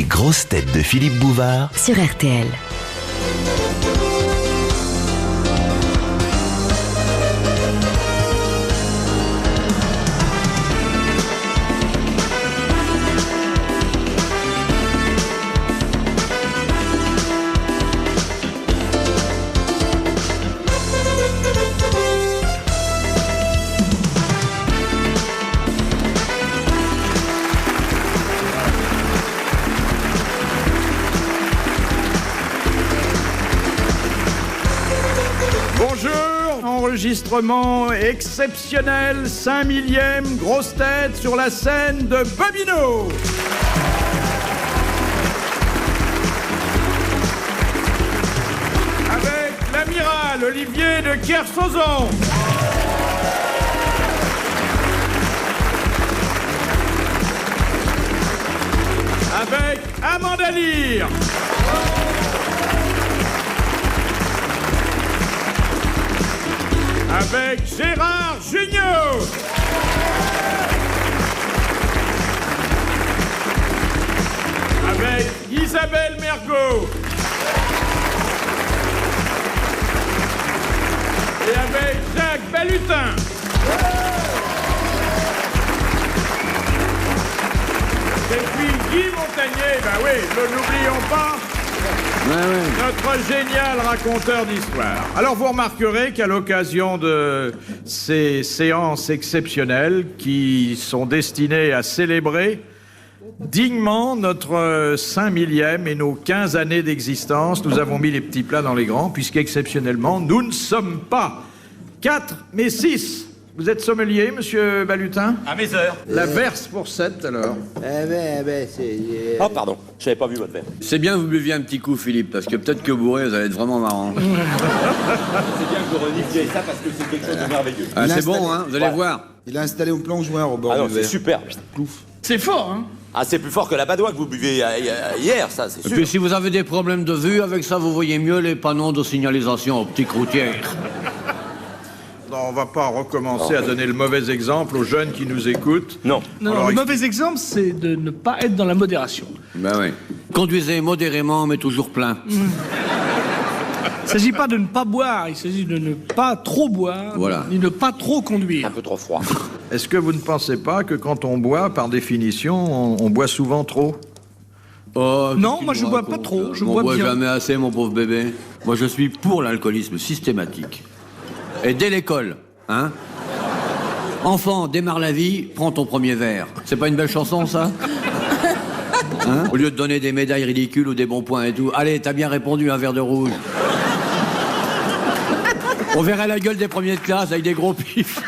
grosses têtes de Philippe Bouvard sur RTL. Enregistrement exceptionnel, 5 millième grosse tête sur la scène de Bobino. Avec l'amiral Olivier de Kersauzon. Avec Amanda Lear. Avec Gérard Jugnot. Avec Isabelle Mergo. Et avec Jacques Balutin. Et puis Guy Montagnier, ben oui, ne l'oublions pas. Notre génial raconteur d'histoire. Alors vous remarquerez qu'à l'occasion de ces séances exceptionnelles qui sont destinées à célébrer dignement notre 5 millième et nos 15 années d'existence, nous avons mis les petits plats dans les grands, puisqu'exceptionnellement, nous ne sommes pas 4, mais 6. Vous êtes sommelier, monsieur Balutin? À mes heures. La verse pour 7, alors. C'est... Oh, pardon, j'avais pas vu votre verre. C'est bien que vous buviez un petit coup, Philippe, parce que peut-être que bourré, vous allez être vraiment marrant. C'est bien que vous renifliez ça parce que c'est quelque chose de merveilleux. Ah, c'est bon, hein, vous allez voir. Il a installé un plongeoir au bord Ah non, du c'est verre. super. Plouf. C'est fort, hein? Ah, c'est plus fort que la badoie que vous buvez hier, ça, c'est Et sûr. puis si vous avez des problèmes de vue, avec ça, vous voyez mieux les panneaux de signalisation optique routière. Non, on va pas recommencer à donner le mauvais exemple aux jeunes qui nous écoutent. Non. Non, Alors, le mauvais exemple, c'est de ne pas être dans la modération. Ben oui. Conduisez modérément, mais toujours plein. Il ne s'agit pas de ne pas boire, il s'agit de ne pas trop boire, Voilà. ni de pas trop Un conduire. peu trop froid. Est-ce que vous ne pensez pas que quand on boit, par définition, on boit souvent trop? Oh, Non, qu'est-ce moi, qu'il je nous bois pas raconte, trop, là? je On bois boit bien. jamais assez, mon pauvre bébé. Moi, je suis pour l'alcoolisme systématique. Et dès l'école, hein? Enfant, démarre la vie, prends ton premier verre. C'est pas une belle chanson, ça? Hein? Au lieu de donner des médailles ridicules ou des bons points et tout. Allez, t'as bien répondu, un verre de rouge. On verrait la gueule des premiers de classe avec des gros pifs.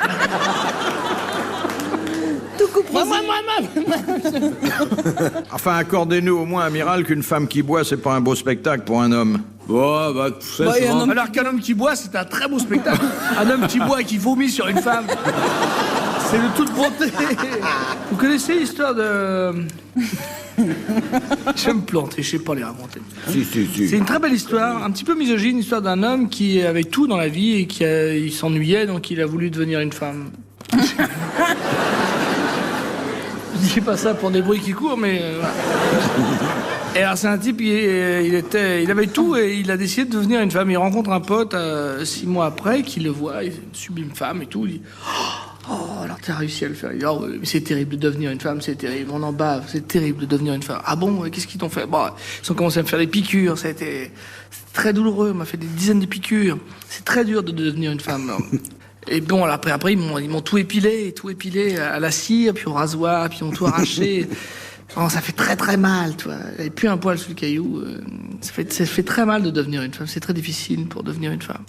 Enfin, accordez-nous au moins, amiral, qu'une femme qui boit, c'est pas un beau spectacle pour un homme. Oh, bah, tu sais, souvent... Alors qu'un homme qui boit, c'est un très beau spectacle. Un homme qui boit et qui vomit sur une femme, c'est de toute beauté. Vous connaissez l'histoire de... Je vais me planter, je sais pas les raconter. Si. C'est une très belle histoire, un petit peu misogyne, l'histoire d'un homme qui avait tout dans la vie et qui il s'ennuyait, donc il a voulu devenir une femme. Je dis pas ça pour des bruits qui courent, mais... voilà. Et alors c'est un type, il avait tout et il a décidé de devenir une femme. Il rencontre un pote 6 mois après qui le voit, il est une sublime femme et tout. Il dit oh alors t'as réussi à le faire. Il dit oh, mais c'est terrible de devenir une femme, c'est terrible, on en bave, c'est terrible de devenir une femme. Ah bon, qu'est-ce qu'ils t'ont fait? Bon, ils ont commencé à me faire des piqûres, c'était très douloureux, on m'a fait des dizaines de piqûres. C'est très dur de devenir une femme. Et bon, alors après ils m'ont tout épilé à la cire, puis au rasoir, puis ils m'ont tout arraché. Oh, ça fait très très mal, toi. Il n'y a plus un poil sur le caillou. Ça fait très mal de devenir une femme. C'est très difficile pour devenir une femme.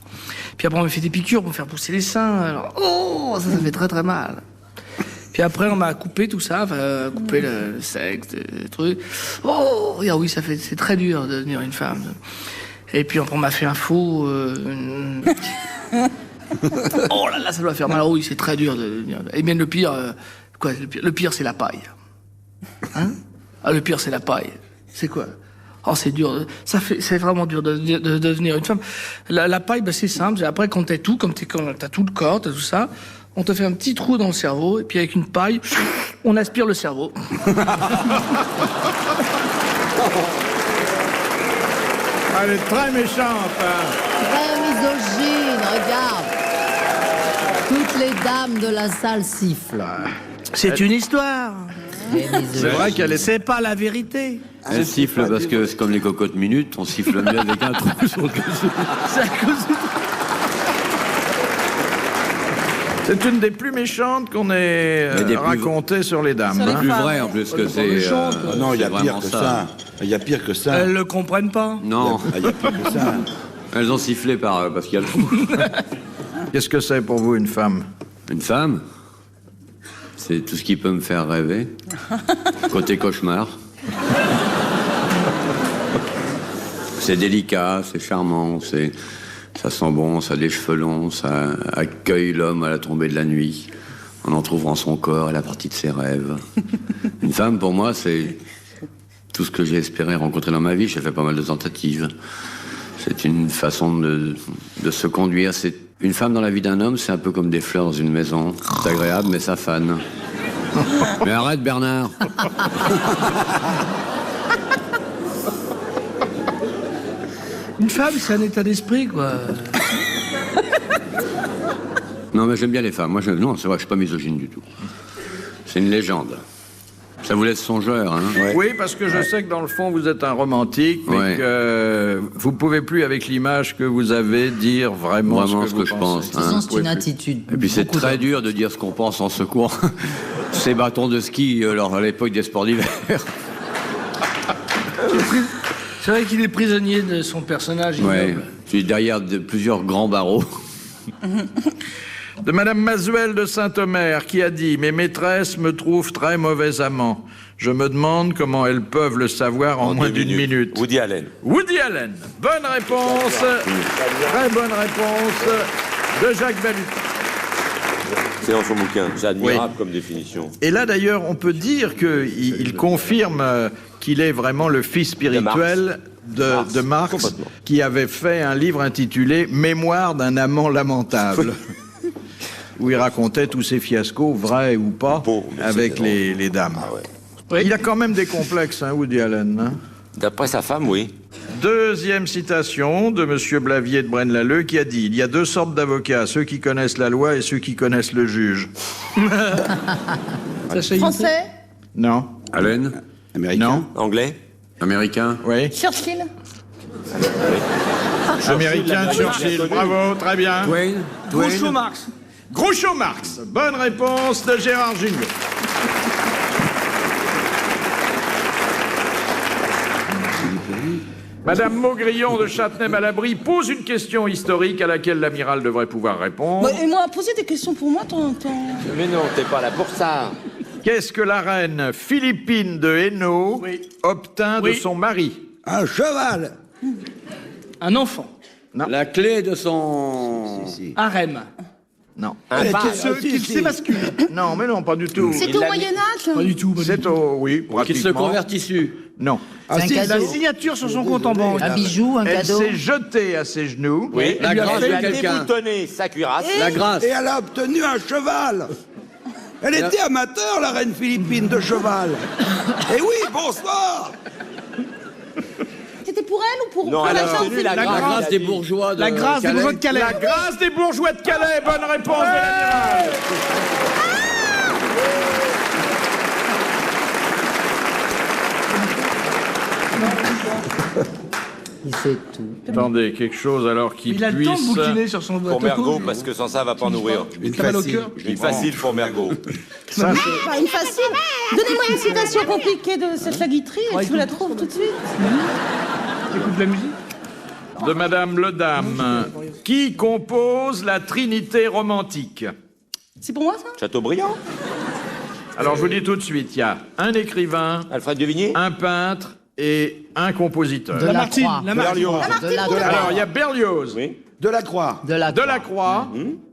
Puis après, on m'a fait des piqûres pour me faire pousser les seins. Alors, oh, ça fait très très mal. Puis après, on m'a coupé tout ça, coupé le sexe, le truc. Oh, regarde, oui, c'est très dur de devenir une femme. Et puis après, on m'a fait un faux. Oh là là, ça doit faire mal. Oh, oui, c'est très dur de devenir. Et bien le pire, le pire, c'est la paille. Hein? Ah, le pire, c'est la paille. C'est quoi? Oh, c'est dur. C'est vraiment dur de devenir une femme. La paille, c'est simple. Après, quand t'as tout, quand t'as tout le corps, t'as tout ça, on te fait un petit trou dans le cerveau, et puis avec une paille, on aspire le cerveau. Elle est très méchante. Hein. Très misogyne, regarde. Toutes les dames de la salle sifflent. C'est une histoire. C'est vrai qu'elle est... C'est pas la vérité. Elle siffle parce que c'est comme les cocottes minutes, on siffle mieux avec un trou sur le casou. C'est à cause de... C'est une des plus méchantes qu'on ait racontées sur les dames. C'est plus vrai en plus que c'est. Non, il y a c'est pire vraiment que ça. Il y a pire que ça. Elles le comprennent pas. Non, Il y a pire que ça. elles ont sifflé parce qu'il y a le trou. Qu'est-ce que c'est pour vous, une femme? Une femme, c'est tout ce qui peut me faire rêver. Côté cauchemar. C'est délicat, c'est charmant, ça sent bon, ça a des cheveux longs, ça accueille l'homme à la tombée de la nuit, en entr'ouvrant son corps à la partie de ses rêves. Une femme, pour moi, c'est tout ce que j'ai espéré rencontrer dans ma vie. J'ai fait pas mal de tentatives. C'est une façon de se conduire. C'est une femme dans la vie d'un homme, c'est un peu comme des fleurs dans une maison. C'est agréable, mais ça fane. Mais arrête, Bernard. Une femme, c'est un état d'esprit, quoi. Non, mais j'aime bien les femmes. Moi, non, c'est vrai que je suis pas misogyne du tout. C'est une légende. Ça vous laisse songeur, hein? Ouais. Oui, parce que je sais que dans le fond, vous êtes un romantique, mais Ouais. que vous pouvez plus, avec l'image que vous avez, dire vraiment ce que je vous pense. pensez. hein. Disons, c'est une attitude. Et puis c'est Beaucoup très d'hommes. dur de dire ce qu'on pense en secourant ces bâtons de ski alors à l'époque des sports d'hiver. C'est vrai qu'il est prisonnier de son personnage. Ouais. ignoble. Je suis derrière plusieurs grands barreaux. De Madame Masuel de Saint-Omer, qui a dit « Mes maîtresses me trouvent très mauvais amant. Je me demande comment elles peuvent le savoir en moins d'une minute. » Woody Allen. Woody Allen. Bonne réponse. Très bonne réponse de Jacques Balutin. C'est dans son bouquin. C'est admirable comme définition. Et là, d'ailleurs, on peut dire qu'il confirme qu'il est vraiment le fils spirituel de Marx, Complètement. qui avait fait un livre intitulé « Mémoire d'un amant lamentable ». Où il racontait tous ses fiascos, vrais ou pas, Bon, mais avec c'était les dames. Ah ouais. Oui. Il a quand même des complexes, hein, Woody Allen. Hein. D'après sa femme, oui. Deuxième citation de Monsieur Blavier de Braine-l'Alleud qui a dit « Il y a deux sortes d'avocats, ceux qui connaissent la loi et ceux qui connaissent le juge. Sacha Guitry. Français, » Non. Allen, Américain. Non. Anglais. américain. Oui. Churchill, Américain, Churchill. Bravo, très bien. Twain. Groucho Marx. Groucho Marx. Bonne réponse de Gérard Junior. Madame Maugrillon de Châtenay-Malabry pose une question historique à laquelle l'amiral devrait pouvoir répondre. et moi, poser des questions pour moi, Mais non, t'es pas là pour ça. Qu'est-ce que la reine Philippine de Hainaut obtint de Oui. son mari? Un cheval. Un enfant. La clé de son. Harem. Non. Qu'il s'émascule. Non, mais non, pas du tout. c'est au Moyen-Âge. Pas du tout. Pas du C'est tout. au... Oui, Qu'il se pratiquement. convertisse. Non. C'est un La cadeau. signature sur son compte en banque. Un bijou, un Elle cadeau. s'est jetée à ses genoux. Oui. La grâce de Elle a quelqu'un. déboutonné sa cuirasse. La grâce. Et elle a obtenu un cheval. Elle était amateur, la reine Philippine, de cheval. Et oui, bonsoir. C'était pour elle ou pour Non, elle a la femme obtenu la La grâce. grâce des bourgeois de La grâce des Calais. bourgeois de Calais. La grâce des bourgeois de Calais. Bonne réponse de l'amiral. Il sait tout. Attendez, quelque chose alors qui Il a le temps de puisse... bouquiner sur son Pour bateau. Mergo, parce que sans ça, elle va pas nourrir. Une Cavale au facile. cœur. Une facile pour Mergo. Ça, Pas une facile. Donnez-moi une citation compliquée de Sacha Guitry et je vous la trouve tout de suite. Écoute de la musique. de Madame Le Dame. Qui compose la Trinité romantique? C'est pour moi ça? Chateaubriand. Alors je vous dis tout de suite, il y a un écrivain, Alfred de Vigny. un peintre et un compositeur. De la Croix. Berlioz. De la Croix. Alors il y a Berlioz, Oui. Delacroix. De la Delacroix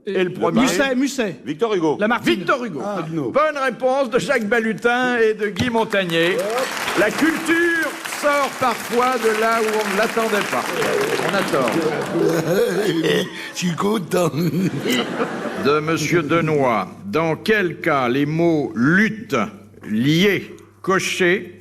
et le premier, Musset. Victor Hugo. Lamartine. Victor Hugo. no. Bonne réponse de Jacques Balutin et de Guy Montagnier. La culture sort parfois de là où on ne l'attendait pas. On a tort. Je suis content. De Monsieur Denoy. Dans quel cas les mots lutte, lié, cocher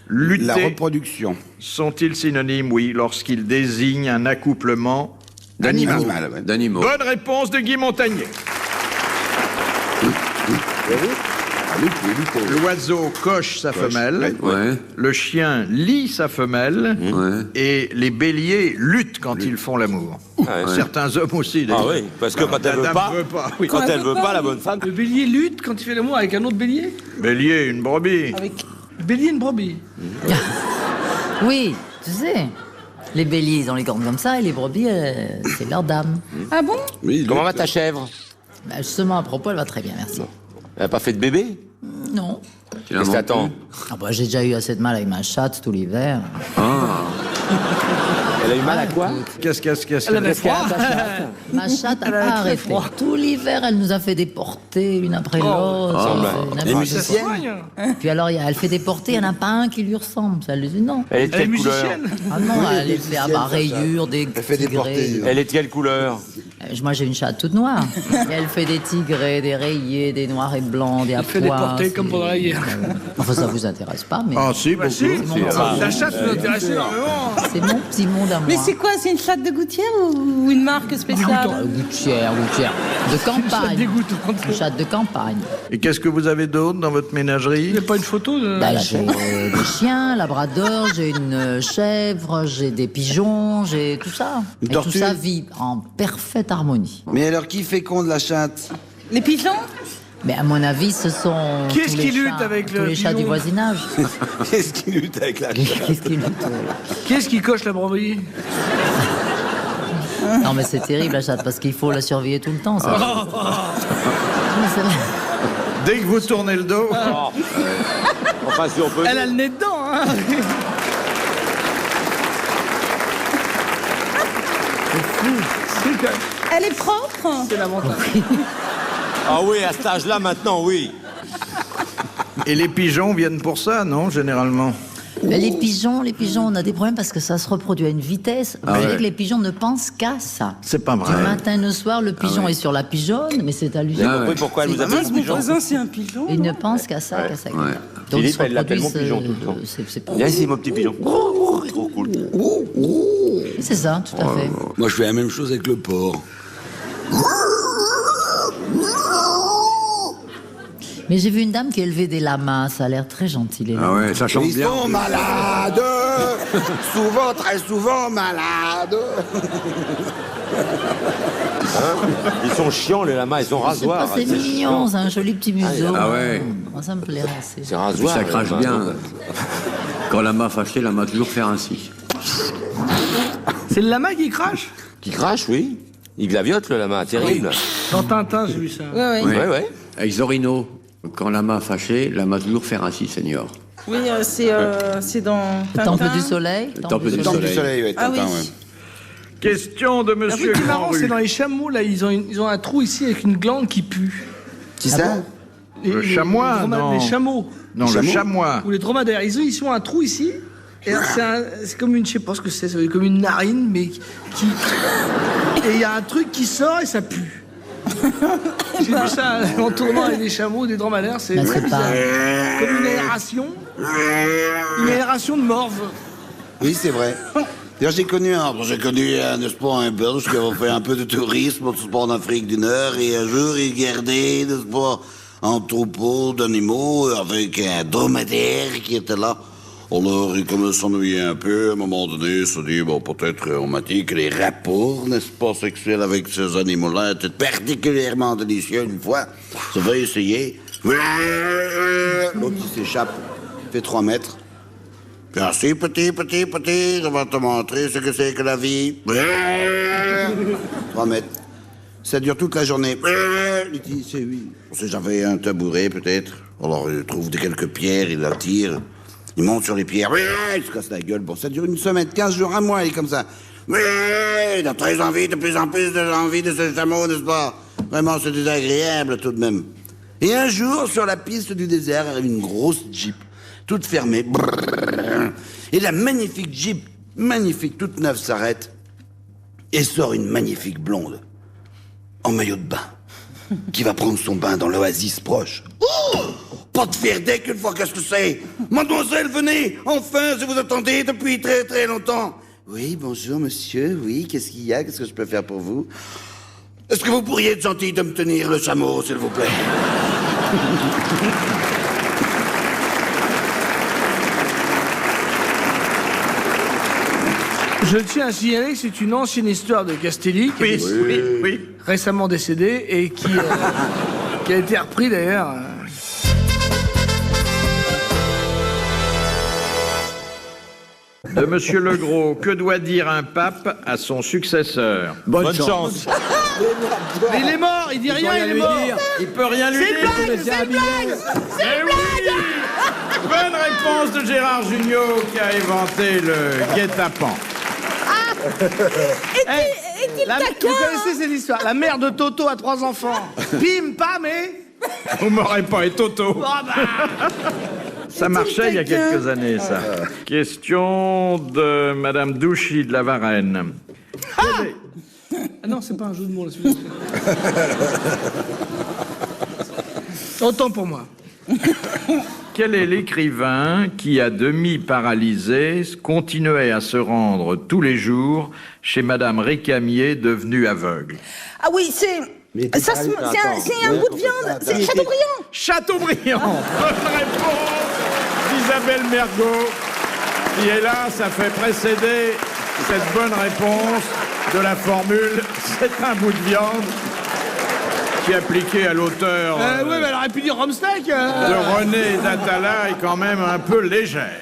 lutter. La reproduction. Sont-ils synonymes? Oui, lorsqu'ils désignent un accouplement d'animaux. Animal, ouais. D'animaux. Bonne réponse de Guy Montagnier. L'oiseau coche sa femelle, Ouais. le chien lie sa femelle, Ouais. et les béliers luttent quand ils font l'amour. Certains hommes aussi, d'ailleurs. Ah oui, parce que quand La elle veut dame pas, veut pas, oui. quand elle veut pas, la bonne femme. Le bélier lutte quand il fait l'amour avec un autre bélier. Bélier, une brebis. Le bélier, une brebis. Oui, tu sais. Les béliers, ils ont les cornes comme ça, et les brebis, c'est leur dame. Ah bon? Oui, Comment va ta chèvre? Bah, justement, à propos, elle va très bien, merci. Elle a pas fait de bébé? Non. Tu la Qu'est-ce que manques t'attends? Ah bah, j'ai déjà eu assez de mal avec ma chatte tout l'hiver. Elle a eu mal à quoi? Qu'est-ce Elle avait froid. Ma chatte a Elle pas avait très arrêté. froid. Tout l'hiver, elle nous a fait des portées, une après l'autre. bah. Elle fait n'importe Ça se soigne. quoi. Puis alors, elle fait des portées, il n'y en a pas un qui lui ressemble. C'est hallucinant. Elle est de Elle est quelle couleur? musicienne. Ah non, elle fait à rayures, des Elle fait des tigrés. portées. Elle est de quelle couleur? Moi, j'ai une chatte toute noire. Et elle fait des tigrés, des rayés, des noirs et blancs, des à Elle fait des pois. portées comme pendant la guerre. Enfin, ça vous intéresse pas, mais Ah si, beaucoup. Si, la chatte nous intéresse énormément. c'est mon petit monde à moi. Mais c'est quoi? C'est une chatte de gouttière ou une marque spéciale? Gouttière. De Ça campagne. dégoûte. Une chatte de campagne. Et qu'est-ce que vous avez d'autre dans votre Il n'y ménagerie? a pas une photo de... Bah, là, j'ai des chiens, labrador, j'ai une chèvre, j'ai des pigeons, j'ai tout ça. Une Et tout tortue. ça vit en parfaite harmonie. Mais alors, qui féconde la chatte? Les pigeons? Mais à mon avis, ce sont Qui est-ce tous qui les lutte chats- avec tous le les chats pigeon du voisinage. Qu'est-ce qui lutte avec la chatte? Qu'est-ce qui lutte Qui est-ce qui coche la brebis? Non, mais c'est terrible la chatte parce qu'il faut la surveiller tout le temps. Ça. Mais c'est vrai. Dès que vous tournez le dos, Enfin, si on peut. Elle a le nez dedans, hein. C'est quand même- Elle est propre? c'est l'avantage. Ah oui, à cet âge-là, maintenant, oui. et les pigeons viennent pour ça, non, généralement? Mais les pigeons, on a des problèmes parce que ça se reproduit à une vitesse. Vous voyez ouais. que les pigeons ne pensent qu'à ça. C'est pas Du vrai. matin au soir, le pigeon est sur la pigeonne, mais c'est hallucinant. Oui, pourquoi elle vous appelle Mince, mon pigeon? voisin, c'est un pigeon. Il ne pense qu'à ça, qu'à ça. Ouais. Donc, Philippe, ils se elle l'appelle mon reproduisent, pigeon tout le temps. c'est- Viens ici, mon petit pigeon. Trop cool. C'est ça, tout à fait. Moi, je fais la même chose avec le porc. Mais j'ai vu une dame qui élevait des lamas, ça a l'air très gentil, les Ah lamas. ouais, ça chante Ils bien. sont malades. Souvent, très souvent malades. Ils sont chiants, les lamas, ils ont C'est rasoir. pas- c'est mignon, c'est un joli petit museau. Ah ouais. Moi, ça me plairait assez. C'est rasoir. Ça les crache lamas. bien. Quand la m'a fâché, la m'a toujours faire ainsi. C'est le lama qui crache? Qui crache, oui. Il glaviote, le lama, terrible. Dans Tintin, j'ai vu ça. Ouais, ouais. Ouais, ouais. Avec Zorino, quand la m'a fâché, la m'a toujours faire ainsi, Seigneur. Oui, c'est dans Le temple Tintin. du soleil. Temple du Le temple du soleil. soleil, ouais, Ah oui. Tintin, ouais. Question de Un monsieur truc qui est marrant, Grandru. c'est dans les chameaux, là, ils ont un trou ici avec une glande qui pue. Qui ça? Le chamois, non. Les chameaux. Non, le chamois. Ou les dromadaires. Ils ont un trou ici. Et alors, c'est comme une, je sais pas ce que c'est comme une narine, mais qui. Et il y a un truc qui sort et ça pue. J'ai vu ça en tournant avec des chameaux, des dromadaires, c'est Bah, c'est pas- comme une aération. Une aération de morve. Oui, c'est vrai. D'ailleurs, j'ai connu, n'est-ce pas, un Belge qui avait fait un peu de tourisme, n'est-ce pas, en Afrique du Nord, et un jour, il gardait, n'est-ce pas, un troupeau d'animaux avec un dromadaire qui était là. Alors, il commence à s'ennuyer un peu. À un moment donné, il se dit, bon, peut-être, on m'a dit que les rapports, n'est-ce pas, sexuels avec ces animaux-là étaient particulièrement délicieux une fois. Je vais essayer. L'autre, il s'échappe, fait 3 mètres. Merci, petit, je vais te montrer ce que c'est que la vie. 3 mètres. Ça dure toute la journée. Il dit, c'est oui. Si j'avais un tabouret, peut-être. Alors, il trouve quelques pierres, il la tire. Il monte sur les pierres. Il se casse la gueule. Bon, ça dure une semaine, 15 jours, un mois, il est comme ça. Il a très envie, de plus en plus envie de ce chameau, n'est-ce pas? Vraiment, c'est désagréable, tout de même. Et un jour, sur la piste du désert, arrive une grosse Jeep, toute fermée. Brrr. Et la magnifique Jeep, magnifique, toute neuve, s'arrête. Et sort une magnifique blonde, en maillot de bain, qui va prendre son bain dans l'oasis proche. Pas de faire deck une fois, qu'est-ce que c'est? Mademoiselle, venez! Enfin, je vous attendais depuis très très longtemps. Oui, bonjour monsieur, oui, qu'est-ce qu'il y a? Qu'est-ce que je peux faire pour vous? Est-ce que vous pourriez être gentil de me tenir le chameau, s'il vous plaît? Je tiens à signaler que c'est une ancienne histoire de Castelli, qui est Oui. récemment décédé et qui a été repris d'ailleurs. De Monsieur Legros, que doit dire un pape à son successeur? Bonne chance. Mais il est mort, il dit rien, il est mort. Il peut rien lui dire. C'est une blague. Bonne réponse de Gérard Jugnot qui a inventé le guet-apens. Vous connaissez cette histoire? La mère de Toto a 3 enfants. Pim, pam et... Vous m'aurez pas, et Toto. Ça marchait il y a quelques années, ça. Question de Madame Douchy de la Varenne. Ah non, c'est pas un jeu de mots, là, autant pour moi. Quel est l'écrivain qui, à demi paralysé, continuait à se rendre tous les jours chez Madame Récamier, devenue aveugle? Ah oui, c'est un bout de viande. C'est Chateaubriand. Chateaubriand. Bonne réponse d'Isabelle Mergot, qui est là, ça fait précéder cette bonne réponse de la formule « c'est un bout de viande » qui est appliquée à l'auteur Oui, mais elle aurait pu dire Romsteak. de René d'Atala est quand même un peu légère.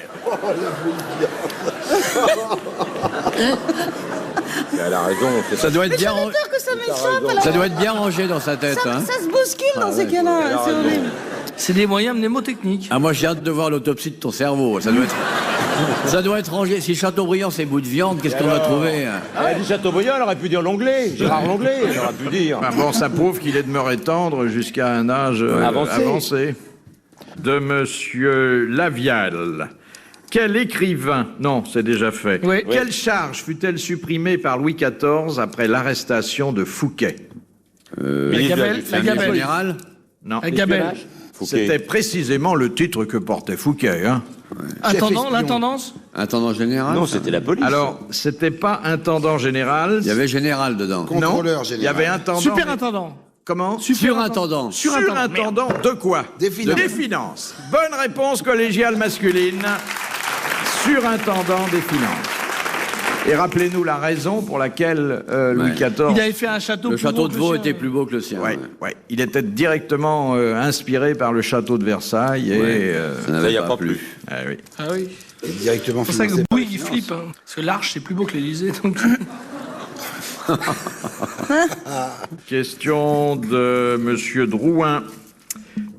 Elle a raison. Ça doit être bien, Que ça m'échappe. Alors, ça doit être bien rangé dans sa tête. Hein. ça se bouscule dans ces cas-là. C'est horrible. C'est des moyens mnémotechniques. Ah, moi, j'ai hâte de voir l'autopsie de ton cerveau. Ça doit être rangé. Si Chateaubriand, c'est bout de viande, qu'est-ce qu'on va trouver? Elle a dit Chateaubriand, elle aurait pu dire l'anglais. Gérard Langlais, elle aurait pu dire. Enfin bon, ça prouve qu'il est demeuré tendre jusqu'à un âge avancé. De Monsieur Lavial. Quel écrivain... Non, c'est déjà fait. Oui. Quelle charge fut-elle supprimée par Louis XIV après l'arrestation de Fouquet? La Gabelle. Général. Non. La Gabelle. C'était précisément le titre que portait Fouquet. Hein. L'intendance. Intendant général. Non, c'était la police. Alors, c'était pas intendant général. Il y avait général dedans. Contrôleur Il y avait intendant. Superintendant. Comment? Surintendant. Surintendant de quoi? Des finances. Des finances. Bonne réponse collégiale masculine. Surintendant des finances. Et rappelez-nous la raison pour laquelle Louis XIV... Il avait fait un château. Le château de Vaux sien. était plus beau que le sien. Ouais. Il était directement inspiré par le château de Versailles et... Ça n'avait y a pas pas plu. Ah oui. Ah oui. Directement C'est pour ça que financé par Bouygues, les il finances. flippe. Hein. Parce que l'Arche, c'est plus beau que l'Élysée. Donc... Question de Monsieur Drouin.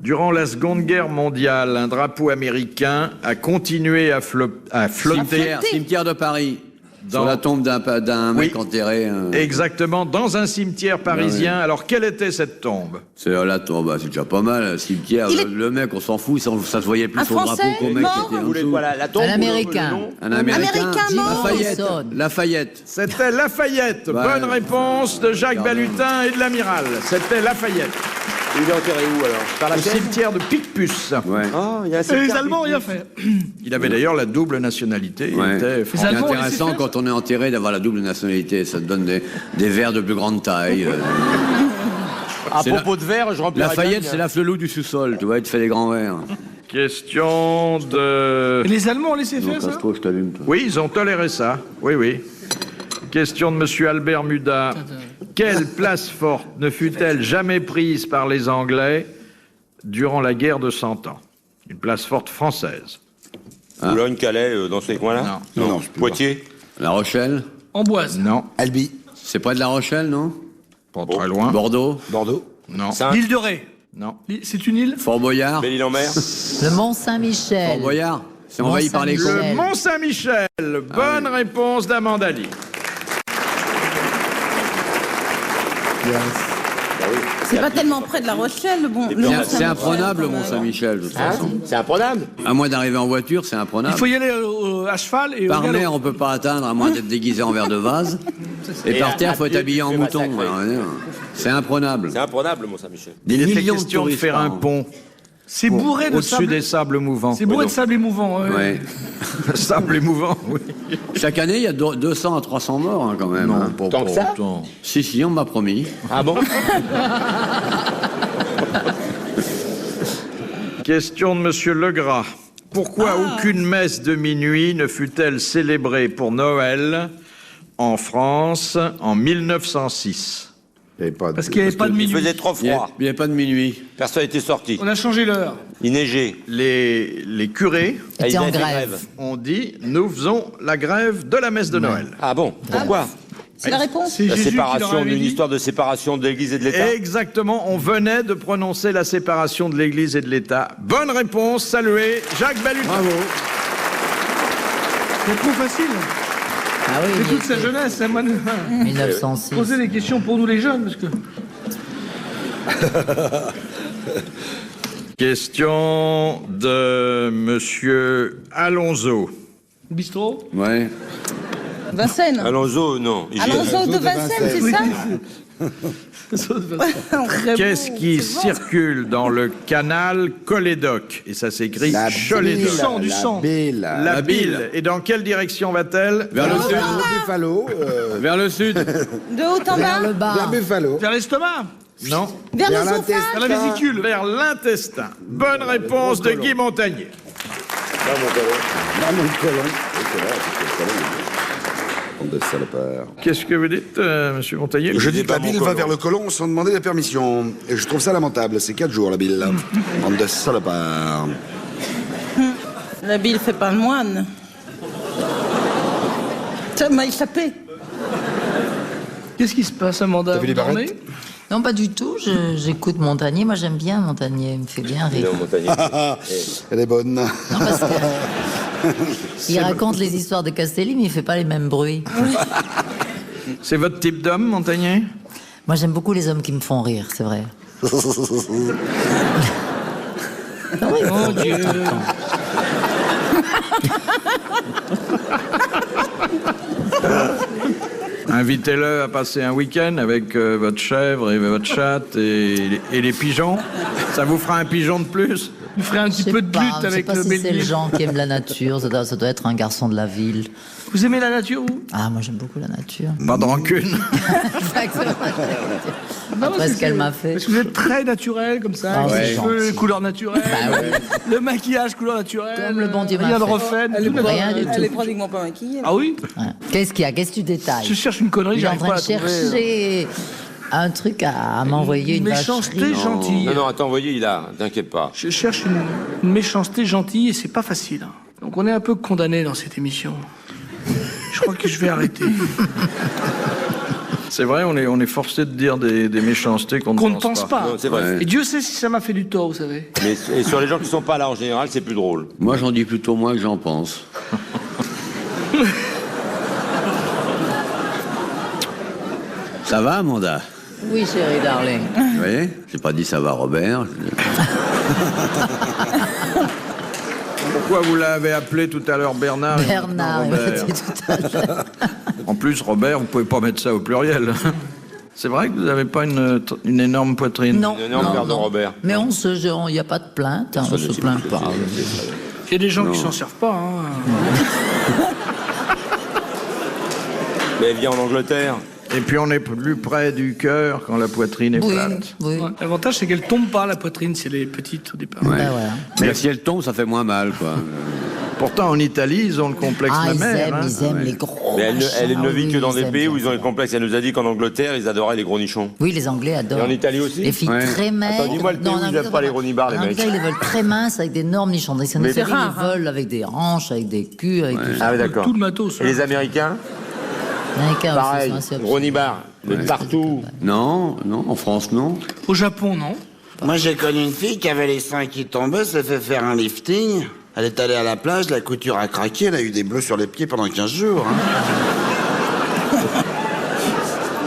Durant la Seconde Guerre mondiale, un drapeau américain a continué à flotter Cimetière de Paris. Sur la tombe d'un mec enterré. exactement dans un cimetière parisien. Alors, quelle était cette tombe? C'est la tombe, c'est déjà pas mal. Le cimetière, le mec, on s'en fout, ça se voyait plus Un son drapeau Français qu'au mec mort qui était en Vous voulez dessous. quoi, la tombe Un ou Américain. le nom Un Américain. mort. Lafayette. C'était Lafayette. Ouais. Bonne réponse de Jacques Balutin et de l'amiral. C'était Lafayette. Il est enterré où alors? Par la Au Seine. cimetière de Picpus. Ouais. Ah, il y a un Et les cimetière Allemands ont qui- rien fait. Il avait d'ailleurs la double nationalité. Il Ouais. était Les C'est Allemands, on laissait intéressant faire, quand on est enterré d'avoir la double nationalité. Ça te donne des verres de plus grande taille. À C'est propos de verre, je remplirai Lafayette, bien. c'est la flelou du sous-sol. Tu vois, il te fait des grands verres. Question de... Et les Allemands ont laissé Non, faire ça. casse-toi, je t'allume. toi. Oui, ils ont toléré ça. Oui. Question de Monsieur Albert Muda. Quelle place forte ne fut-elle jamais prise par les Anglais durant la guerre de 100 ans? Une place forte française. Boulogne, Calais, dans ces coins-là. Non, je peux Poitiers. La Rochelle. Amboise. Non, Albi, C'est pas de La Rochelle, non? pas très loin. Bordeaux. Bordeaux. Non, Saint- L'île de Ré. non. C'est une île. Fort Boyard. Belle-Île-en-Mer. Le Mont Saint-Michel. Fort Boyard. C'est envahi par les Mont-Saint-Michel. cons. Le Mont-Saint-Michel. Bonne réponse d'Amandali. C'est pas tellement près de La Rochelle, bon. C'est imprenable, le Mont-Saint-Michel, de toute façon. C'est imprenable. À moins d'arriver en voiture, c'est Il imprenable. faut y aller à cheval et au Par galop. mer, on peut pas atteindre, à moins d'être déguisé en verre de vase. Et Et par à terre, faut être pied, habillé tu en fais mouton. massacrer. Alors, c'est imprenable. C'est imprenable, Mont-Saint-Michel. Des Il était millions de question de touristes faire par un an. pont. C'est bourré de Au-dessus sable. des sables mouvants. C'est bourré de sable émouvant. Ouais. Ouais. Sable émouvant, oui. Chaque année, il y a 200 à 300 morts hein, quand même. hein. pas Tant que ça autant. Si, on m'a promis. Ah bon? Question de Monsieur Legras. Pourquoi aucune messe de minuit ne fut-elle célébrée pour Noël en France en 1906? Parce qu'il n'y avait pas de Il minuit. faisait trop Il n'y froid. avait pas de minuit. Personne n'était sorti. On a changé l'heure. Il neigeait. Les curés Ah, Était ils en avaient fait grève. ont dit « Nous faisons la grève de la messe de Noël Ah bon? Pourquoi? C'est la réponse. C'est La Jésus qui leur séparation, avait d'une dit. histoire de séparation de l'Église et de » l'État? Exactement, on venait de prononcer la séparation de l'Église et de l'État. Bonne réponse, saluez Jacques Balutin. Bravo. C'est trop facile. Ah oui, C'est toute sa jeunesse. Hein, moi, 1906. Posez des questions pour nous les jeunes, parce que. Question de Monsieur Alonso. Bistrot. Ouais. Vincennes. Alonso, non. Alonso de Vincennes, c'est ça? Qu'est-ce qui circule dans le canal Cholédoque? Et ça s'écrit Cholédoque. Du sang. La bile. Et dans quelle direction va-t-elle? Vers le sud. Buffalo. Vers le sud. De haut en Vers bas. le bas. Buffalo. Vers l'estomac. Non. Vers Vers l'œsophage. l'intestin. Vers la vésicule. Vers l'intestin. Bonne réponse de Guy Montagnier. Dans mon colon. Bande de salopards. Qu'est-ce que vous dites, Monsieur Montagnier? Je dis que la bile va vers le colon sans demander la permission. Et je trouve ça lamentable. C'est 4 jours, la bile. Bande de salopards. La bile fait pas le moine. Ça m'a échappé. Qu'est-ce qui se passe, Amanda? T'as vu les Vous dormez barrettes? Non, pas du tout. J'écoute Montagnier. Moi, j'aime bien Montagnier. Il me fait bien rire. Elle est bonne. Non, parce que il raconte les histoires de Castelli, mais il fait pas les mêmes bruits. C'est votre type d'homme, Montagnier? Moi, j'aime beaucoup les hommes qui me font rire, c'est vrai. Ah oui, Oh Dieu. Invitez-le à passer un week-end avec votre chèvre et votre chatte et les pigeons. Ça vous fera un pigeon de plus? Il ferait un Je petit sais peu de pas, lutte je sais avec pas le si c'est bélier. le genre qui aime la nature. Ça doit être un garçon de la ville. Vous aimez la nature, vous? Ah, moi, j'aime beaucoup la nature. Pas de rancune. Après ce qu'elle m'a fait. Parce que vous êtes très naturel, comme ça. Ah avec ouais, les cheveux, gentil. couleur naturelle. Bah Le maquillage, couleur naturelle. Comme le bon Dieu m'a Rien de fait. refait. Elle est tout Rien du Elle est tout. pratiquement pas maquillée. Ah oui? Ouais. Qu'est-ce qu'il y a? Qu'est-ce que tu détailles? Je cherche une connerie, Il est en j'arrive train pas à de la trouver. chercher un truc à m'envoyer une méchanceté vacherie. gentille. Non, non, attends, voyez, il a, t'inquiète pas. Je cherche une méchanceté gentille et c'est pas facile. hein. Donc on est un peu condamné dans cette émission. Je crois que je vais arrêter. C'est vrai, on est forcé de dire des méchancetés qu'on Qu'on ne pense pas. Non, c'est vrai. Et Dieu sait si ça m'a fait du tort, vous savez. Mais et sur les gens qui sont pas là en général, c'est plus drôle. Moi, j'en dis plutôt moins que j'en pense. Ça va, Amanda? Oui, chérie, darling. Vous voyez? J'ai pas dit ça va, Robert. Pourquoi vous l'avez appelé tout à l'heure Bernard? et Bernard, il maintenant m'a Robert dit tout à l'heure. En plus, Robert, vous pouvez pas mettre ça au pluriel. C'est vrai que vous n'avez pas une énorme poitrine? Non, Une énorme non, paire de non. Robert. Mais il n'y a pas de plainte, hein, on se plaint pas. Il y a des gens qui s'en servent pas. Hein. Mais elle vient en Angleterre. Et puis on est plus près du cœur quand la poitrine est Oui, plate. oui. Ouais. L'avantage, c'est qu'elle tombe pas, la poitrine, si elle est petite au départ. Ouais. Ben voilà. Mais si elle tombe, ça fait moins mal, quoi. Pourtant, en Italie, ils ont le complexe Ah, mammaire. hein. ils aiment les gros. Mais elle ne machins. vit Oui, que dans ils des aiment pays où bien ils ont les ça. complexes. Elle nous a dit qu'en Angleterre, ils adoraient les gros nichons. Oui, les Anglais adorent. Et en Italie aussi? Les filles Ouais. très maigres. Attends, dis-moi le pays Non, où en ils Angleterre, aiment pas les ronibars, les en mecs. Angleterre, ils les veulent très minces avec d'énormes nichons. Dans les Mais séries, rare, ils veulent avec des hanches, avec des culs, avec tout ça. Ah oui, d'accord. Tout le matos. Et les Américains? Les Américains aussi Pareil, sont assez obsédés. ronibars, de partout. Non, non, en France, non. Au Japon, non? Moi, j'ai connu une fille qui avait les seins qui tombaient, s'est fait faire un lifting. Elle est allée à la plage, la couture a craqué, elle a eu des bleus sur les pieds pendant 15 jours. hein.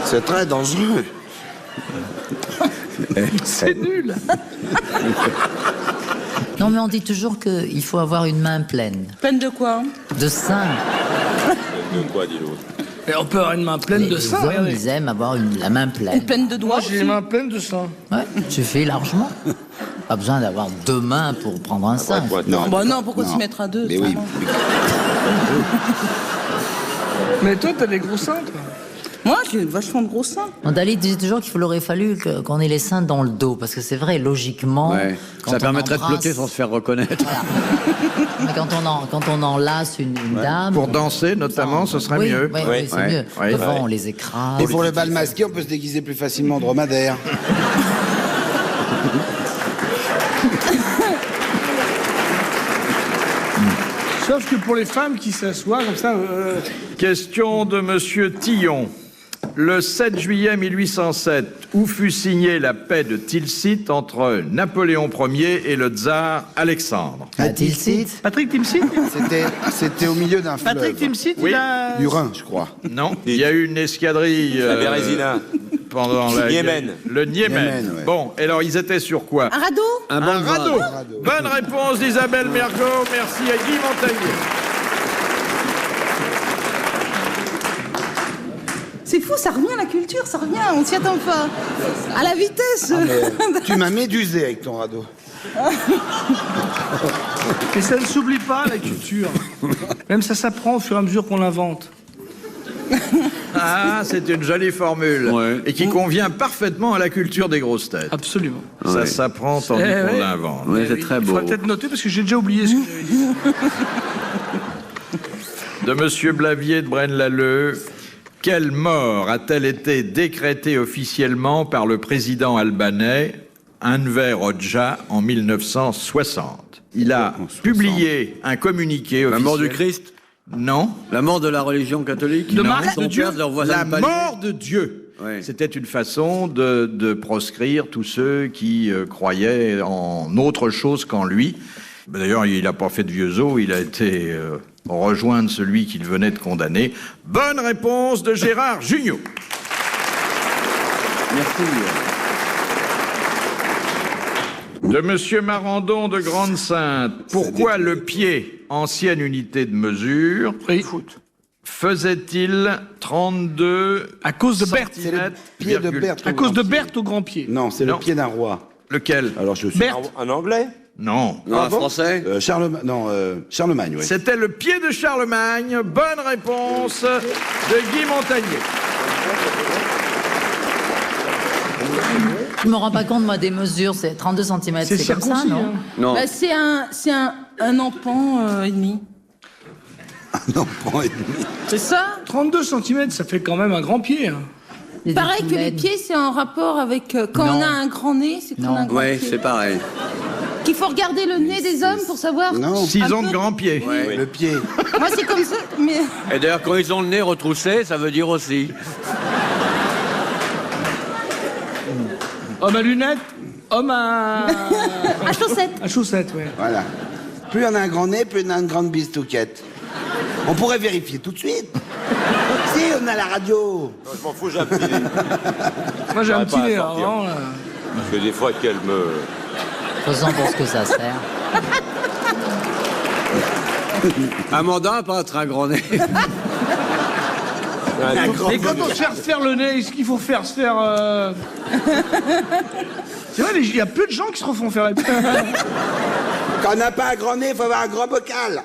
C'est très dangereux. C'est nul. Non, mais on dit toujours qu'il faut avoir une main pleine Peine de quoi? de seins. De quoi, dis l'autre? Et on peut avoir une main pleine de Les seins, hommes, regardez. ils aiment avoir la main Une pleine. peine de doigts Moi, j'ai les aussi. mains pleines de seins. Ouais, tu fais largement. Pas besoin d'avoir 2 mains pour prendre un sein. Non. Bah non, pourquoi se mettre à 2? Mais oui. Mais toi, t'as des gros seins, toi. Moi, j'ai vachement de gros seins. Dali disait toujours qu'il aurait fallu qu'on ait les seins dans le dos, parce que c'est vrai, logiquement... Ouais. quand Ça on permettrait de embrasse- flotter sans se faire reconnaître. Mais quand on enlace une dame... Pour danser, notamment, ce serait oui, mieux. Oui, Ouais. c'est Ouais. mieux. Ouais. Devant, Ouais. on les écrase. Et pour le bal masqué, on peut se déguiser plus facilement en dromadaire. Sauf que pour les femmes qui s'assoient comme ça... Question de Monsieur Tillon. Le 7 juillet 1807, où fut signée la paix de Tilsit entre Napoléon Ier et le tsar Alexandre? À Tilsit. Patrick Timsit C'était au milieu d'un fleuve. Patrick Timsit, Oui. il a... Du Rhin, je crois. Non, il y a eu une escadrille La Bérésina. pendant la Yémen. le Yémen. Yémen, ouais. Bon, et alors ils étaient sur quoi? Un radeau? Un radeau. Bonne réponse d'Isabelle Mergo. Merci à Guy Montagnier. C'est fou, ça revient la culture, ça revient, on s'y attend pas. À la vitesse. Tu m'as médusé avec ton radeau. Et ça ne s'oublie pas, la culture. Même ça s'apprend au fur et à mesure qu'on l'invente. Ah, c'est une jolie formule. Ouais. Et qui convient parfaitement à la culture des grosses têtes. Absolument. Ça Ouais. s'apprend tandis Eh qu'on oui. l'invente. Ouais, c'est très Il beau. faudrait peut-être noter parce que j'ai déjà oublié ce que j'avais dit. De Monsieur Blavier de Braine-l'Alleud. Quelle mort a-t-elle été décrétée officiellement par le président albanais Enver Hoxha en 1960? Il a publié un communiqué officiel. La mort du Christ? Non. La mort de la religion catholique? De Non. Marc Son de Dieu? père, de leur voisin La de palier? mort de Dieu. Ouais. C'était une façon de proscrire tous ceux qui croyaient en autre chose qu'en lui. D'ailleurs, il n'a pas fait de vieux os, il a été rejoindre celui qu'il venait de condamner. Bonne réponse de Gérard Jugnot. Merci. De Monsieur Marandon de Grande-Sainte. Pourquoi le pied, ancienne unité de mesure, Oui. faisait-il 32 À cause de Berthe. C'est le pied de Berthe. À cause de Berthe au grand pied. Non, c'est le Non. pied d'un roi. Lequel? Alors je suis. Berthe. Un anglais? Non. Non, un français? Charlemagne, oui. C'était le pied de Charlemagne. Bonne réponse de Guy Montagnier. Je me rends pas compte, moi, des mesures. C'est 32 cm, C'est c'est comme ça, circoncis, non hein. Non. Bah, c'est un empan et demi. Non, pas et demi. C'est ça? 32 cm, ça fait quand même un grand pied. Hein. Des Pareil que les épaulettes. pieds, c'est en rapport avec quand Non. on a un grand nez, c'est qu'on Non. a un grand Ouais, pied. c'est pareil. Qu'il faut regarder le nez des hommes pour savoir. Non. 6 Un ans de peu. grand pied. Ouais. Le pied. Moi, c'est comme ça, mais. Et d'ailleurs, quand ils ont le nez retroussé, ça veut dire aussi. Homme à lunettes, homme à... À chaussettes. à chaussettes, ouais. Voilà. Plus on a un grand nez, plus on a une grande bistouquette. On pourrait vérifier tout de suite. Si, on a la radio. Non, je m'en fous, j'ai un petit nez. Moi, j'ai un J'arrive petit pas à nez, sortir. alors, là. Parce que des fois qu'elle me... Faisons pour ce que ça sert. Amanda a pas un grand nez. Et quand on se fait refaire le nez, est-ce qu'il faut faire se faire... C'est vrai, il y a peu de gens qui se refont faire la... Quand on n'a pas un grand nez, il faut avoir un grand bocal.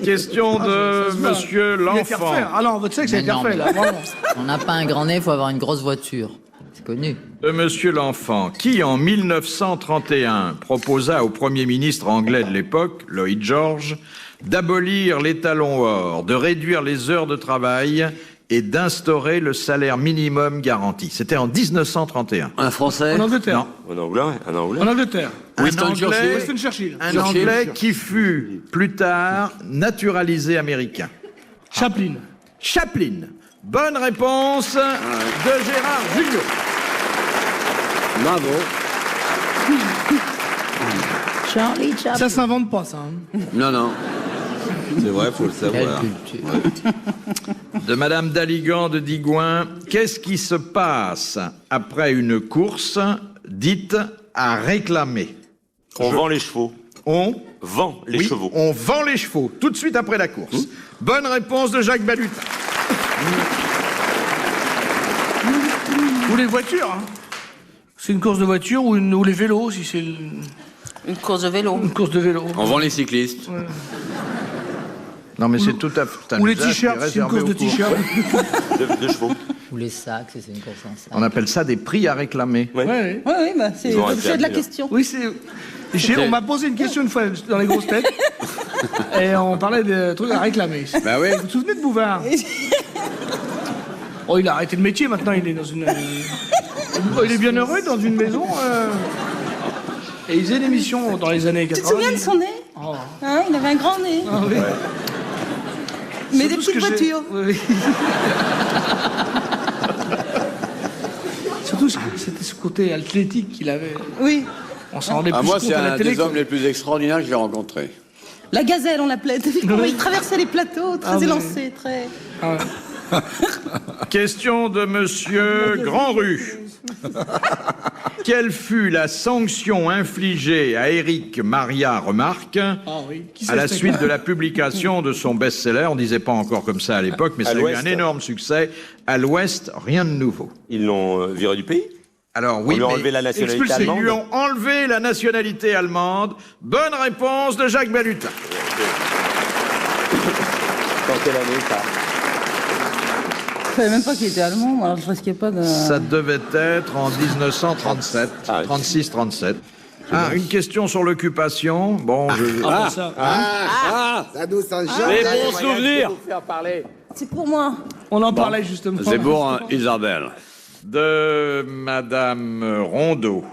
Question de Ça se voit. Monsieur Il a été L'Enfant. refaire. Ah non, votre sexe a Mais été non, refait, là, mais- vraiment. On n'a pas un grand nez, il faut avoir une grosse voiture. C'est connu. De Monsieur L'Enfant, qui en 1931 proposa au Premier ministre anglais de l'époque, Lloyd George, d'abolir les talons or, de réduire les heures de travail et d'instaurer le salaire minimum garanti. C'était en 1931. Un français? En Angleterre. Non. Un anglais? Un anglais? En Angleterre. Winston Un Anglais- Churchill. Winston Churchill. Un Churchill. Anglais qui fut plus tard naturalisé américain. Chaplin. Chaplin. Bonne réponse de Gérard Jugnot. Bravo. Charlie Chaplin. Ça s'invente pas, ça. Hein. Non, non. C'est vrai, faut le Quelle savoir. culture. De Madame Daligan de Digoin. Qu'est-ce qui se passe après une course dite à réclamer? On vend les chevaux. On Vend les oui, chevaux. on vend les chevaux tout de suite après la course. Bonne réponse de Jacques Balutin. Ou les voitures. Hein. C'est une course de voiture ou les vélos, si c'est Une course de vélo. une course de vélo. On vend les cyclistes. Non, mais c'est tout à fait. Ou les t-shirts, c'est une course de t-shirts. De chevaux. Ou les sacs, c'est une course en sac. On appelle ça des prix à réclamer. Ouais. Oui, bah, c'est Ils ont l'objet de la arrêté à question. Oui, c'est. On m'a posé une question une fois dans les grosses têtes. Et on parlait de trucs à réclamer. Bah oui. Vous vous souvenez de Bouvard? Oh, il a arrêté le métier, maintenant il est dans une... il est bien heureux dans une maison. Et il faisait une émission dans les années 80. Tu te souviens de son nez Oh. Hein, il avait un grand nez. Ah, oui. Mais des Surtout ce petites que j'ai- voitures. Oui. Surtout, c'était ce côté athlétique qu'il avait. Oui. On s'en rendait plus Moi, compte c'est à la un télé. des hommes les plus extraordinaires que j'ai rencontrés. La gazelle, on l'appelait. T'as vu comment il traversait les plateaux, très Ah oui. élancé, très... Ah, Question de monsieur Grandrue. Quelle fut la sanction infligée à Éric Maria Remarque oui. Qui à la c'est, suite de la publication de son best-seller? On disait pas encore comme ça à l'époque, mais ça À a eu l'Ouest. un énorme succès. À l'Ouest, rien de nouveau. Ils l'ont viré du pays. Alors oui, On lui a mais enlevé la nationalité expulsé. allemande. Ils lui ont enlevé la nationalité allemande. Bonne réponse de Jacques Balutin. Dans quelle année, ça? Je savais même pas qu'il était allemand, alors je risquais pas de... Ça devait être en 1937, Ah, 36-37. Ah, une question sur l'occupation. Bon, ça. Ça nous sent Les bons souvenirs. C'est pour moi. On en parlait justement. Zemmour, Isabelle. de Madame Rondeau.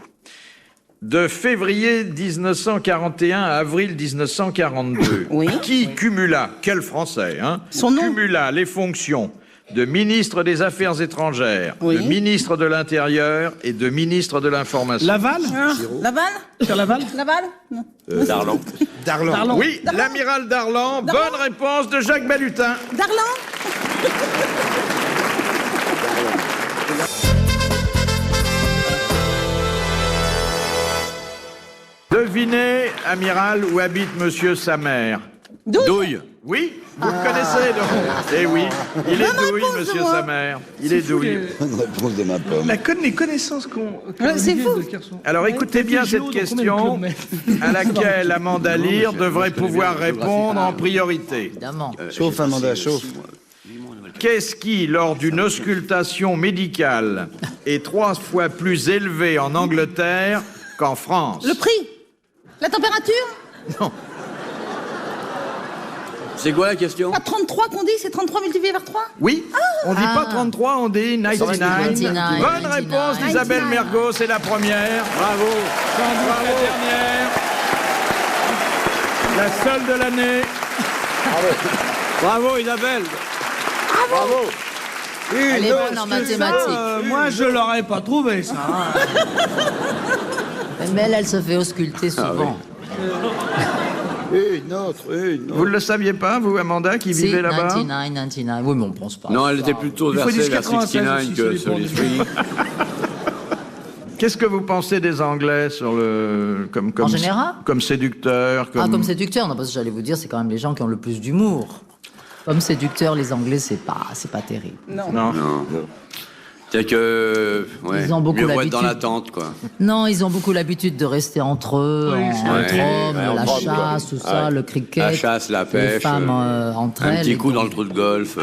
De février 1941 à avril 1942, Oui. qui cumula, quel français, hein, Son nom. cumula les fonctions de ministre des Affaires étrangères, Oui. de ministre de l'Intérieur et de ministre de l'Information. Laval Hein, Laval Sur Laval Laval Non. Darlan. Darlan. Oui, l'amiral Darlan. Bonne réponse de Jacques Balutin. Darlan Devinez, amiral, où habite monsieur sa mère. Douille. Oui, vous le connaissez donc. Eh oui, il est douille, réponse de monsieur moi. sa mère. Il est douille. Bonne réponse de ma pomme. Les connaissances qu'on... c'est fou. Alors écoutez bien cette question à laquelle Amanda Lear devrait pouvoir répondre en priorité. Évidemment. Chauffe, Amanda, chauffe. Qu'est-ce qui, lors d'une auscultation médicale, est 3 fois plus élevé en Angleterre qu'en France? Le prix La température C'est quoi la question? Pas 33 qu'on dit, c'est 33 multiplié par 3 Oui, on dit pas 33, on dit 99. 99. Bonne réponse d'Isabelle 99. Mergo, c'est la première. Bravo. Bravo. La dernière. La seule de l'année. Bravo, Isabelle. Elle est bonne en mathématiques. Moi, je l'aurais pas trouvé, ça. hein. Mais elle se fait ausculter souvent. Une autre. Vous ne le saviez pas, vous, Amanda, qui Si, vivait là-bas? 99. Oui, mais on pense pas. Non, elle était plutôt Il faut versée dire vers 96 69 aussi, que ça sur dépend les des- filles. Qu'est-ce que vous pensez des Anglais sur le comme En général comme séducteurs, comme... Ah, comme séducteurs, non, parce que j'allais vous dire, c'est quand même les gens qui ont le plus d'humour. Comme séducteurs, les Anglais, c'est pas terrible. Non. C'est que, ouais, Ils ont beaucoup mieux vaut être dans l'habitude. l'attente, quoi. Non, ils ont beaucoup l'habitude de rester entre eux, Oui, c'est entre vrai. hommes, Ouais, la entre hommes, chasse, tout ça, Ouais. le cricket. La chasse, la les pêche, femmes entre un elles. petit et coup donc- dans le trou de golf.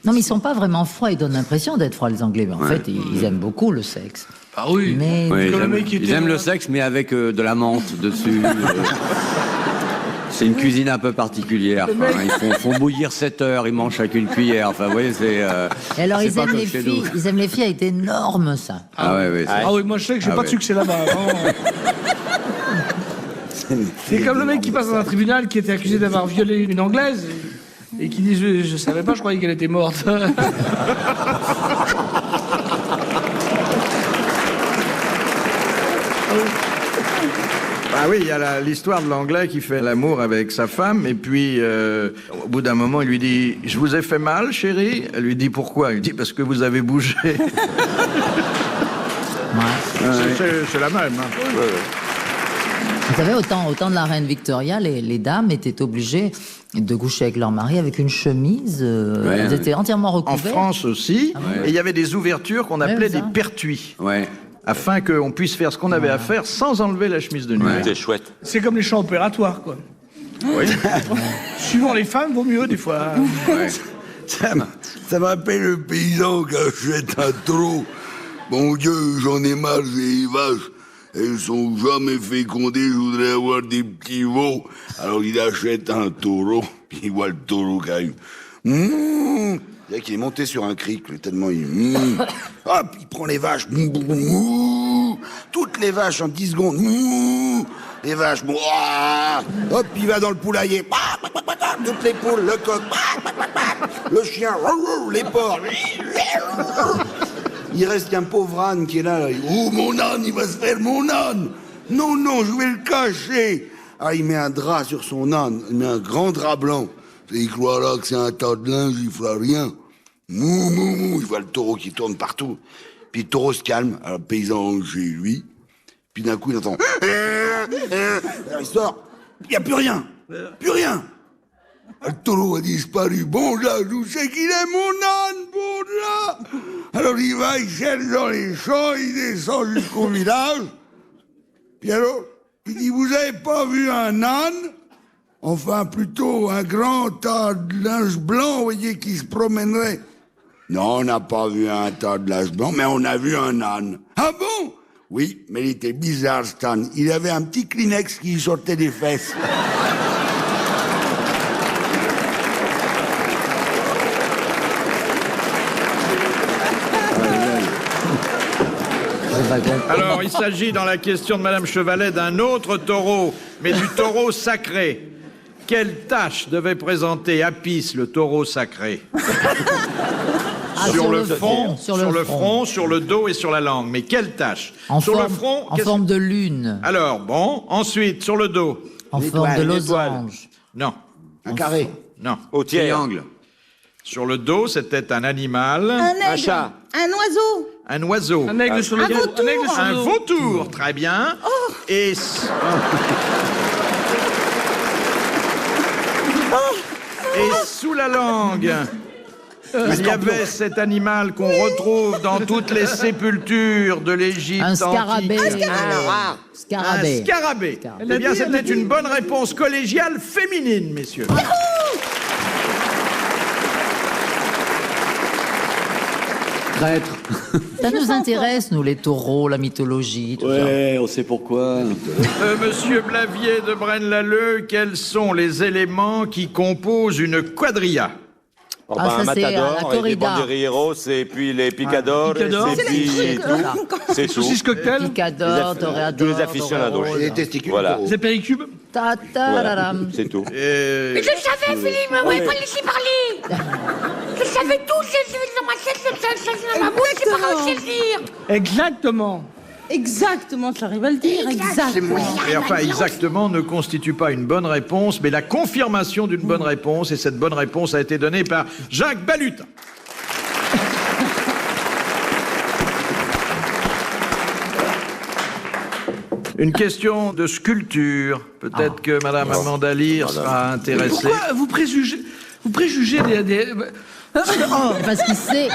Non, mais ils sont pas vraiment froids, ils donnent l'impression d'être froids, les Anglais. Mais en fait, ils aiment beaucoup le sexe. Ah oui. Mais Oui, Comme le ils mec qui aiment, était ils aiment le là. sexe, mais avec de la menthe dessus. C'est une cuisine un peu particulière. quoi. Ils font bouillir 7 heures, ils mangent chacune cuillère. Enfin, vous voyez, c'est. et alors, c'est ils pas aiment comme les chez filles. nous. Ils aiment les filles avec des normes, ça. Ah ouais, ouais. Ah oui, moi je sais que j'ai Ah pas ouais. de succès là-bas. vraiment. C'est comme le mec qui passe dans un tribunal qui était accusé d'avoir violé une Anglaise et qui dit je savais pas, je croyais qu'elle était morte. Ah oui, il y a l'histoire de l'Anglais qui fait l'amour avec sa femme, et puis au bout d'un moment, il lui dit « Je vous ai fait mal, chérie ?» Elle lui dit « Pourquoi ?» Il dit « Parce que vous avez bougé. » C'est la même. Hein. Vous savez, au temps de la reine Victoria, les dames étaient obligées de coucher avec leur mari avec une chemise. Elles étaient entièrement En recouvertes. France aussi. ouais. Et il y avait des ouvertures qu'on appelait ça. des pertuis. Ouais. Afin qu'on puisse faire ce qu'on avait à faire sans enlever la chemise de nuit. C'est chouette. C'est comme les champs opératoires, quoi. Oui. Suivant les femmes, vaut mieux, des fois. Ça me rappelle le paysan qui achète un taureau. Mon Dieu, j'en ai marre, j'ai les vaches. Elles sont jamais fécondées, je voudrais avoir des petits veaux. Alors il achète un taureau, puis il voit le taureau qui arrive. Il y a qu'il est monté sur un cric, tellement il... Hop, il prend les vaches. Toutes les vaches en 10 secondes. Les vaches. Hop, il va dans le poulailler. Toutes les poules, le coq. Le chien. Les porcs. Il reste qu'un pauvre âne qui est là. Oh, mon âne, il va se faire mon âne. Non, non, je vais le cacher. Ah, il met un drap sur son âne. Il met un grand drap blanc. Il croit là que c'est un tas de linge, il fera rien. Mou, mou, mou. Il voit le taureau qui tourne partout. Puis le taureau se calme. Alors, le paysan rentre chez lui. Puis d'un coup, il entend... Alors, il sort. Il n'y a plus rien. Plus rien. Le taureau a disparu. Bon là, je sais qu'il est mon âne, bon là. Alors il va, il cherche dans les champs, il descend jusqu'au village. Puis alors, il dit, vous avez pas vu un âne? Enfin, plutôt un grand tas de linge blanc, vous voyez, qui se promènerait. Non, on n'a pas vu un tas de linge blanc, mais on a vu un âne. Ah bon? Oui, mais il était bizarre, Stan. Il avait un petit Kleenex qui lui sortait des fesses. Alors, il s'agit dans la question de Madame Chevalet d'un autre taureau, mais du taureau sacré. Quelle tâche devait présenter Apis, le taureau sacré? Sur le front, sur le front, sur le dos et sur la langue. Mais quelle tâche? Sur le front, en forme de lune. Alors, bon, ensuite, sur le dos. En forme de losange. Non. Un carré. Non. Au tiers. Triangle. Sur le dos, c'était un animal. Un aigle. Un chat. Un oiseau. Un oiseau. Un aigle sur le dos. vautour. Un aigle sur Un le dos. vautour, très bien. Et... Et sous la langue, il y avait cet animal qu'on retrouve dans toutes les sépultures de l'Égypte Un scarabée. antique. Un scarabée. Un scarabée. Elle a Eh bien, dit, elle a c'était dit. une bonne réponse collégiale féminine, messieurs. Traître. Ça nous intéresse, nous, les taureaux, la mythologie, tout ça. Ouais, on sait pourquoi. Monsieur Blavier de Braine-l'Alleud, quels sont les éléments qui composent une quadrilla? Oh, Ah, un ça, c'est matador, la et les corrida. banderilleros, et puis les picadors, picadors. et C'est puis les trucs, tout. C'est tout. Saucisse cocktail. Picador, toréador, Tous les aficionados. toréador. Et les testicules. Voilà. Les péricubes. Ta ta la ram. C'est tout. Et... Je savais, Philippe, mais vous m'avez pas laissé parler. Je savais tout, j'ai dans ma tête, dans ma bouche, j'ai pas réussi à le dire. Exactement. Exactement, tu arrives à le dire, exactement. Et enfin, exactement ne constitue pas une bonne réponse, mais la confirmation d'une bonne réponse. Et cette bonne réponse a été donnée par Jacques Balutin. Une question de sculpture. Peut-être que Madame Amanda Lear sera intéressée. Pourquoi vous préjugez des... Parce qu'il sait.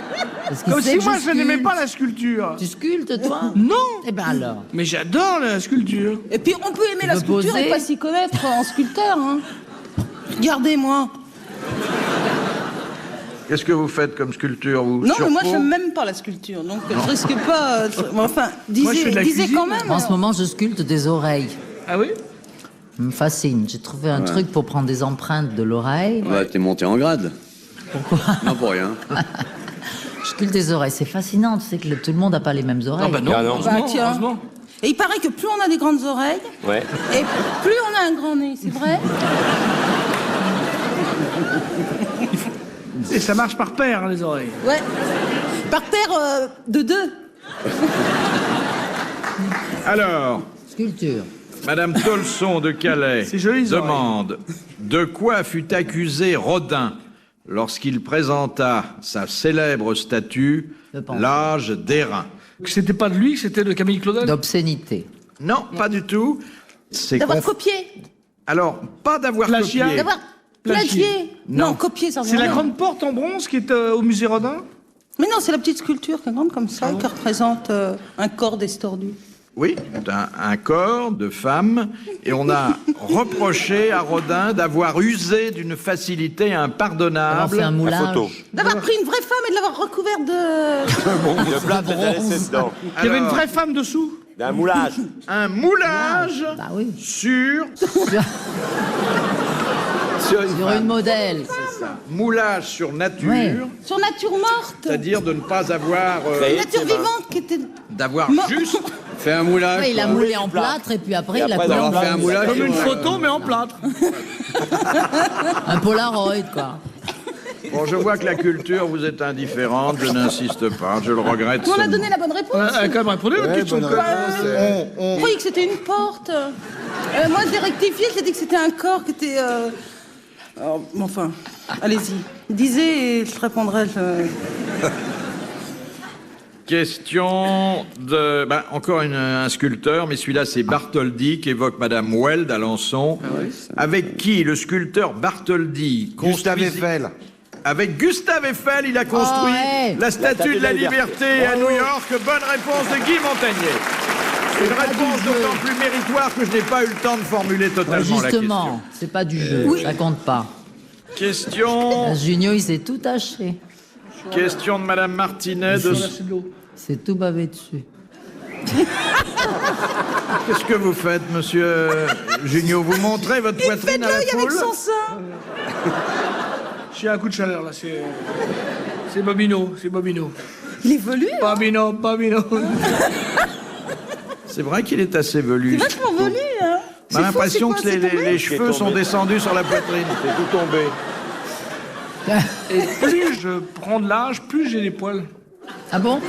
Parce qu'il Comme sait si que moi je n'aimais sculpte. pas la sculpture. Tu sculptes, toi? Non. Eh ben alors. Mais j'adore la sculpture. Et puis on peut aimer la veux sculpture poser et pas s'y connaître en sculpteur. Hein. Regardez-moi. Qu'est-ce que vous faites comme sculpture, vous? Non, sur mais moi peau j'aime même pas la sculpture, donc je risque pas. Enfin, Moi, je fais de la disez cuisine. quand même. En ce moment, je sculpte des oreilles. Ah oui? Ça me fascine. J'ai trouvé un truc pour prendre des empreintes de l'oreille. Ouais, t'es monté en grade. Pourquoi? Non, pour rien. Je sculpte des oreilles. C'est fascinant. Tu sais que tout le monde n'a pas les mêmes oreilles. Ah bah non, Ah non. heureusement, Bah, tiens. heureusement. Et il paraît que plus on a des grandes oreilles, Ouais. et plus on a un grand nez, c'est vrai? Et ça marche par paire, hein, les oreilles. Ouais. Par paire de deux. Alors, Sculpture. Madame Tolson de Calais C'est joli, les oreilles. demande de quoi fut accusé Rodin lorsqu'il présenta sa célèbre statue De Pantin. L'âge d'airain. Que c'était pas de lui, que c'était de Camille Claudel. D'obscénité. Non, pas du tout. C'est D'avoir copié. Alors, pas d'avoir Plagiat. copié. D'avoir plagié. Non, copié, ça C'est la revient. grande porte en bronze qui est au musée Rodin. Mais non, c'est la petite sculpture qui est grande comme ça, qui représente un corps destordu. Oui, un corps de femme, et on a reproché à Rodin d'avoir usé d'une facilité Alors, impardonnable. fait un moulage. D'avoir pris une vraie femme et de l'avoir recouverte de... Le plat de laisser dedans. Il y avait une Alors, vraie femme dessous. D'un moulage. un moulage Bah oui. sur Sur une modèle. moulage sur nature, Ouais. Sur nature morte. c'est-à-dire de ne pas avoir Une nature vivante qui était... d'avoir Mort. juste Fait un moulage. Ouais, il a moulé en plâtre et puis après, il a après, collé en d'avoir fait un moulage. Comme une sur- photo, mais en plâtre. un Polaroid, quoi. Bon, je vois que la culture vous est indifférente, je n'insiste pas, je le regrette. On a seulement. donné la bonne réponse. Elle a quand même répondu à la question. bonne réponse, Vous croyez que c'était une porte. Moi, j'ai rectifié, j'ai dit que c'était un corps qui était... enfin, allez-y. Disez et je répondrai. Question de... encore un sculpteur, mais celui-là c'est Bartholdi qui évoque Madame Weld d'Alençon. Avec qui le sculpteur Bartholdi Gustave construisit- Eiffel. Avec Gustave Eiffel, il a construit ouais. la Statue de la Liberté à New York. Bonne réponse de Guy Montagnier. Une pas réponse du jeu. d'autant plus méritoire que je n'ai pas eu le temps de formuler Ouais, totalement la justement, c'est pas du jeu, ça compte pas. question. Junio, il s'est tout taché. Question de Madame Martinet. C'est tout bavé dessus. Qu'est-ce que vous faites, monsieur Junio? Vous montrez votre Il fait poitrine de à la l'œil avec foule? son sein. J'ai un coup de chaleur, là. C'est Bobino. C'est Bobino. Il est velu. Bobino. C'est vrai qu'il est assez velu. C'est vachement velu, hein. On a l'impression que les cheveux C'est sont tombé. descendus sur la poitrine. C'est tout tombé. Et plus je prends de l'âge, plus j'ai des poils. Ah bon?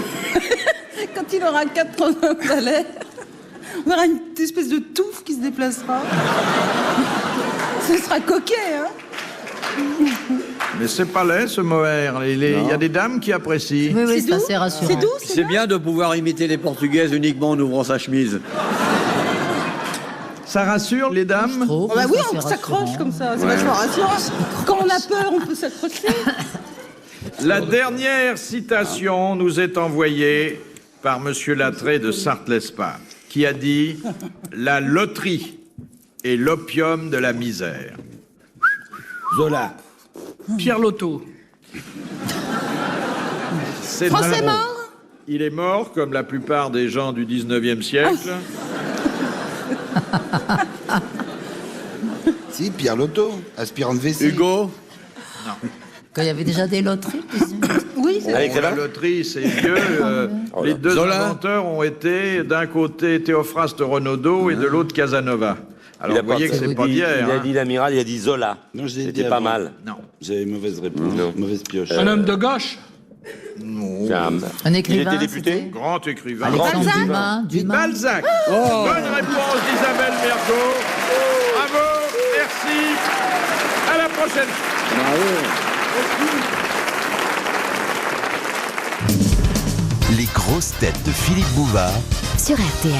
Quand il aura 80 balais, on aura une espèce de touffe qui se déplacera. Ce sera coquet, hein. Mais c'est pas laid, ce mohair. Il y a des dames qui apprécient. Oui, oui, C'est c'est doux. assez rassurant. C'est doux, C'est bien de pouvoir imiter les Portugaises uniquement en ouvrant sa chemise. Ça rassure les dames? Trop, Oh bah oui, ça, c'est on s'accroche rassurant. comme ça, c'est vachement rassurant. Quand on a peur, on peut s'accrocher. La dernière citation nous est envoyée par Monsieur Lattré de Sarthe-l'Espagne, qui a dit « La loterie est l'opium de la misère ». Zola. Pierre Lotto. C'est Français vrai. mort. Il est mort, comme la plupart des gens du 19e siècle. Si, Pierre Lotto, aspirant de WC. Hugo. Quand il y avait déjà des loteries. Oui, c'est Avec La loterie, c'est vieux. Les deux Zola. inventeurs ont été, d'un côté, Théophraste Renaudot et de l'autre, Casanova. Alors, vous voyez que c'est pas d'hier. Il a hein. dit l'amiral, il a dit Zola. Non, je l'ai dit C'était pas avant. mal. Non. J'avais mauvaise réponse, mauvaise pioche. Un homme de gauche. Un écrivain. Il était député. c'était Grand écrivain. Alexandre Balzac. Dumas. Balzac. Bonne réponse d'Isabelle Mergo. Bravo, merci. À la prochaine. Les grosses têtes de Philippe Bouvard Sur RTL.